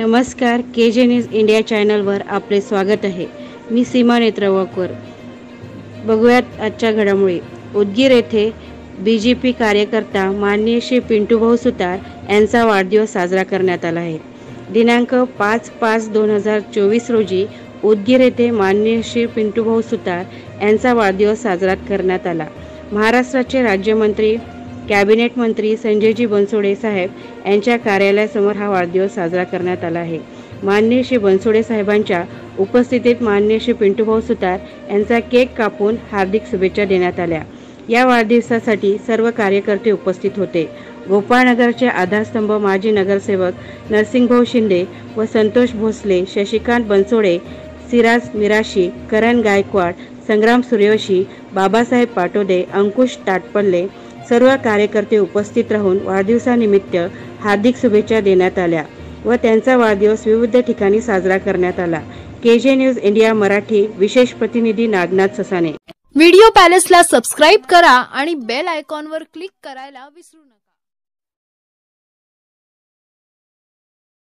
नमस्कार, KJ news India चॅनलवर आपले स्वागत आहे। मी सीमा नेत्रवाकर। बघूयात आजच्या घडामोडी। उदगीर येथे BJP कार्यकर्ता माननीय श्री पिंटूभाऊ सुतार यांचा वाढदिवस साजरा करण्यात आला आहे। दिनांक 5/5/2024 रोजी उदगीर येथे माननीय श्री पिंटूभाऊ सुतार यांचा वाढदिवस साजरा करण्यात आला। महाराष्ट्राचे राज्यमंत्री कॅबिनेट मंत्री संजयजी बनसोडे साहेब यांच्या कार्यालयासमोर हा वाढदिवस साजरा करण्यात आला आहे। माननीय श्री बनसोडे साहेबांच्या उपस्थितीत माननीय श्री पिंटूभाऊ सुतार यांचा केक कापून हार्दिक शुभेच्छा देण्यात आल्या। या वाढदिवसासाठी सर्व कार्यकर्ते उपस्थित होते। गोपाळनगरचे आधारस्तंभ माजी नगरसेवक नरसिंहभाऊ शिंदे व संतोष भोसले, शशिकांत बनसोडे, सिराज मिराशी, करण गायकवाड, संग्राम सूर्यवंशी, बाबासाहेब पाटोदे, अंकुश ताटपल्ले सर्व कार्यकर्ते उपस्थित राहून वाढदिवसानिमित्त हार्दिक शुभेच्छा देण्यात आल्या व त्यांचा वाढदिवस विविध ठिकाणी साजरा करण्यात आला। KJ न्यूज इंडिया मराठी विशेष प्रतिनिधी नागनाथ ससाने। व्हिडिओ पॅलेसला सबस्क्राइब करा आणि बेल आयकॉनवर क्लिक करायला विसरू नका।